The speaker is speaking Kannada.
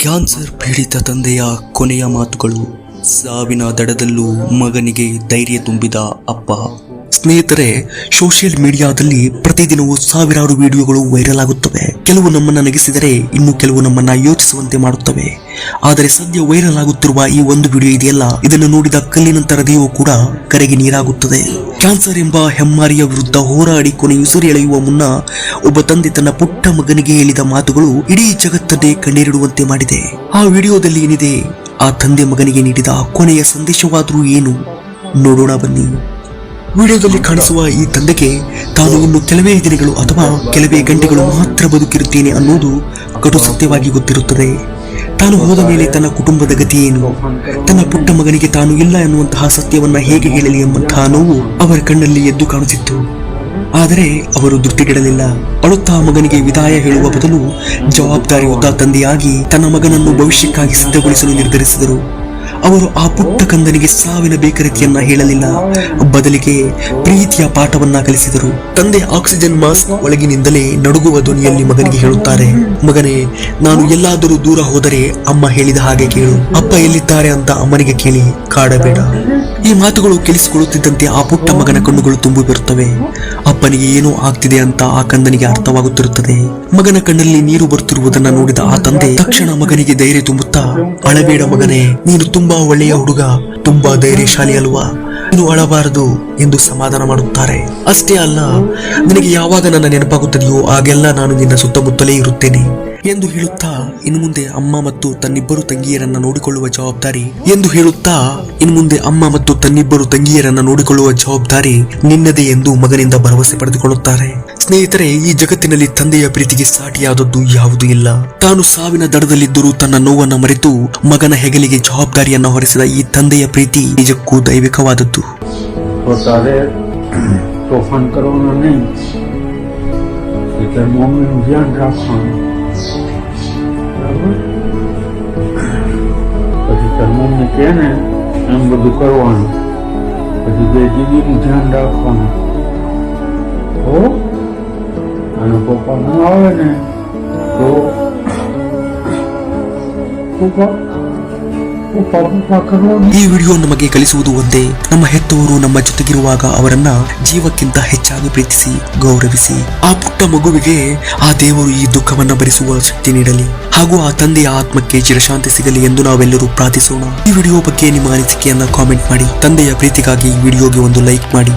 ಕ್ಯಾನ್ಸರ್ ಪೀಡಿತ ತಂದೆಯ ಕೊನೆಯ ಮಾತುಗಳು. ಸಾವಿನ ದಡದಲ್ಲೂ ಮಗನಿಗೆ ಧೈರ್ಯ ತುಂಬಿದ ಅಪ್ಪ. ಸ್ನೇಹಿತರೆ, ಸೋಷಿಯಲ್ ಮೀಡಿಯಾದಲ್ಲಿ ಪ್ರತಿದಿನವೂ ಸಾವಿರಾರು ವಿಡಿಯೋಗಳು ವೈರಲ್ ಆಗುತ್ತವೆ. ಕೆಲವು ನಮ್ಮನ್ನ ನಗಿಸಿದರೆ ಇನ್ನು ಕೆಲವು ನಮ್ಮನ್ನ ಯೋಚಿಸುವಂತೆ ಮಾಡುತ್ತವೆ. ಆದರೆ ಸದ್ಯ ವೈರಲ್ ಆಗುತ್ತಿರುವ ಈ ಒಂದು ವಿಡಿಯೋ ಇದೆಯಲ್ಲ, ಇದನ್ನು ನೋಡಿದ ಕಲ್ಲಿನಂತ ಹೃದಯವೂ ಕೂಡ ಕರೆಗೆ ನೀರಾಗುತ್ತದೆ. ಕ್ಯಾನ್ಸರ್ ಎಂಬ ಹೆಮ್ಮಾರಿಯ ವಿರುದ್ಧ ಹೋರಾಡಿ ಕೊನೆಯುಸಿರು ಎಳೆಯುವ ಮುನ್ನ ಒಬ್ಬ ತಂದೆ ತನ್ನ ಪುಟ್ಟ ಮಗನಿಗೆ ಹೇಳಿದ ಮಾತುಗಳು ಇಡೀ ಜಗತ್ತನ್ನೇ ಕಣ್ಣೀರಿಡುವಂತೆ ಮಾಡಿದೆ. ಆ ವಿಡಿಯೋದಲ್ಲಿ ಏನಿದೆ, ಆ ತಂದೆ ಮಗನಿಗೆ ನೀಡಿದ ಕೊನೆಯ ಸಂದೇಶವಾದರೂ ಏನು ನೋಡೋಣ ಬನ್ನಿ. ವಿಡಿಯೋದಲ್ಲಿ ಕಾಣಿಸುವ ಈ ತಂದೆಗೆ ತಾನು ಇನ್ನು ಕೆಲವೇ ದಿನಗಳು ಅಥವಾ ಕೆಲವೇ ಗಂಟೆಗಳು ಮಾತ್ರ ಬದುಕಿರುತ್ತೇನೆ ಅನ್ನೋದು ಕಟು ಸತ್ಯವಾಗಿ ಗೊತ್ತಿರುತ್ತದೆ. ತಾನು ಹೋದ ಮೇಲೆ ತನ್ನ ಕುಟುಂಬದ ಗತಿ ಏನು, ತನ್ನ ಪುಟ್ಟ ಮಗನಿಗೆ ತಾನು ಇಲ್ಲ ಎನ್ನುವಂತಹ ಸತ್ಯವನ್ನ ಹೇಗೆ ಹೇಳಲಿ ಎಂಬಂತಹ ನೋವು ಅವರ ಕಣ್ಣಲ್ಲಿ ಎದ್ದು ಕಾಣುತ್ತಿತ್ತು. ಆದರೆ ಅವರು ಧೃತಿಗೆಡಲಿಲ್ಲ. ಅಳುತ್ತಾ ಮಗನಿಗೆ ವಿದಾಯ ಹೇಳುವ ಬದಲು ಜವಾಬ್ದಾರಿಯುತ ತಂದೆಯಾಗಿ ತನ್ನ ಮಗನನ್ನು ಭವಿಷ್ಯಕ್ಕಾಗಿ ಸಿದ್ಧಗೊಳಿಸಲು ನಿರ್ಧರಿಸಿದರು. ಅವರು ಆ ಪುಟ್ಟ ಕಂದನಿಗೆ ಸಾವಿನ ಬೇಕರಿಕೆಯನ್ನ ಹೇಳಲಿಲ್ಲ, ಬದಲಿಗೆ ಪ್ರೀತಿಯ ಪಾಠವನ್ನ ಕಲಿಸಿದರು. ತಂದೆ ಆಕ್ಸಿಜನ್ ಮಾಸ್ಕ್ ಒಳಗಿನಿಂದಲೇ ನಡುಗುವ ಧ್ವನಿಯಲ್ಲಿ ಮಗನಿಗೆ ಹೇಳುತ್ತಾರೆ, ಮಗನೇ, ನಾನು ಎಲ್ಲಾದರೂ ದೂರ ಹೋದರೆ ಅಮ್ಮ ಹೇಳಿದ ಹಾಗೆ ಕೇಳು. ಅಪ್ಪ ಎಲ್ಲಿದ್ದಾರೆ ಅಂತ ಅಮ್ಮನಿಗೆ ಕೇಳಿ ಕಾಡಬೇಡ. ಈ ಮಾತುಗಳು ಕೇಳಿಸಿಕೊಳ್ಳುತ್ತಿದ್ದಂತೆ ಆ ಪುಟ್ಟ ಮಗನ ಕಣ್ಣುಗಳು ತುಂಬಿ ಬರುತ್ತವೆ. ಅಪ್ಪನಿಗೆ ಏನೋ ಆಗ್ತಿದೆ ಅಂತ ಆ ಕಂದನಿಗೆ ಅರ್ಥವಾಗುತ್ತಿರುತ್ತದೆ. ಮಗನ ಕಣ್ಣಲ್ಲಿ ನೀರು ಬರುತ್ತಿರುವುದನ್ನ ನೋಡಿದ ಆ ತಂದೆ ತಕ್ಷಣ ಮಗನಿಗೆ ಧೈರ್ಯ ತುಂಬುತ್ತಾ, ಅಳಬೇಡ ಮಗನೇ, ನೀನು ತುಂಬಾ ಒಳ್ಳೆಯ ಹುಡುಗ, ತುಂಬಾ ಧೈರ್ಯಶಾಲಿ ಅಲ್ವಾ, ನೀನು ಅಳಬಾರದು ಎಂದು ಸಮಾಧಾನ ಮಾಡುತ್ತಾರೆ. ಅಷ್ಟೇ ಅಲ್ಲ, ನಿನಗೆ ಯಾವಾಗ ನನ್ನ ನೆನಪಾಗುತ್ತದೆಯೋ ಆಗೆಲ್ಲ ನಾನು ನಿನ್ನ ಸುತ್ತಮುತ್ತಲೇ ಇರುತ್ತೇನೆ ಎಂದು ಹೇಳುತ್ತಾ ಇನ್ನು ಮುಂದೆ ಅಮ್ಮ ಮತ್ತು ತನ್ನಿಬ್ಬರು ತಂಗಿಯರನ್ನ ನೋಡಿಕೊಳ್ಳುವ ಜವಾಬ್ದಾರಿ ನಿನ್ನದೇ ಎಂದು ಮಗನಿಂದ ಭರವಸೆ ಪಡೆದುಕೊಳ್ಳುತ್ತಾರೆ. ಸ್ನೇಹಿತರೆ, ಈ ಜಗತ್ತಿನಲ್ಲಿ ತಂದೆಯ ಪ್ರೀತಿಗೆ ಸಾಟಿಯಾದದ್ದು ಯಾವುದೂ ಇಲ್ಲ. ತಾನು ಸಾವಿನ ದಡದಲ್ಲಿದ್ದರೂ ತನ್ನ ನೋವನ್ನ ಮರೆತು ಮಗನ ಹೆಗಲಿಗೆ ಜವಾಬ್ದಾರಿಯನ್ನ ಹೊರಿಸಿದ ಈ ತಂದೆಯ ಪ್ರೀತಿ ನಿಜಕ್ಕೂ ದೈವಿಕವಾದದ್ದು. પછી તરમુમને કહે ને એમ બધું કરવાનું, પછી બેટીનું ધ્યાન રાખવાનું. હો, અને પપ્પા ન આવે ને તો પપ્પા ಈ ವಿಡಿಯೋ ನಮಗೆ ಕಲಿಸುವುದು ಒಂದೇ, ನಮ್ಮ ಹೆತ್ತವರು ನಮ್ಮ ಜೊತೆಗಿರುವಾಗ ಅವರನ್ನ ಜೀವಕ್ಕಿಂತ ಹೆಚ್ಚಾಗಿ ಪ್ರೀತಿಸಿ ಗೌರವಿಸಿ. ಆ ಪುಟ್ಟ ಮಗುವಿಗೆ ಆ ದೇವರು ಈ ದುಃಖವನ್ನ ಭರಿಸುವ ಶಕ್ತಿ ನೀಡಲಿ ಹಾಗೂ ಆ ತಂದೆಯ ಆತ್ಮಕ್ಕೆ ಚಿರಶಾಂತಿ ಸಿಗಲಿ ಎಂದು ನಾವೆಲ್ಲರೂ ಪ್ರಾರ್ಥಿಸೋಣ. ಈ ವಿಡಿಯೋ ಬಗ್ಗೆ ನಿಮ್ಮ ಅನಿಸಿಕೆಯನ್ನ ಕಾಮೆಂಟ್ ಮಾಡಿ. ತಂದೆಯ ಪ್ರೀತಿಗಾಗಿ ಈ ವಿಡಿಯೋಗೆ ಒಂದು ಲೈಕ್ ಮಾಡಿ.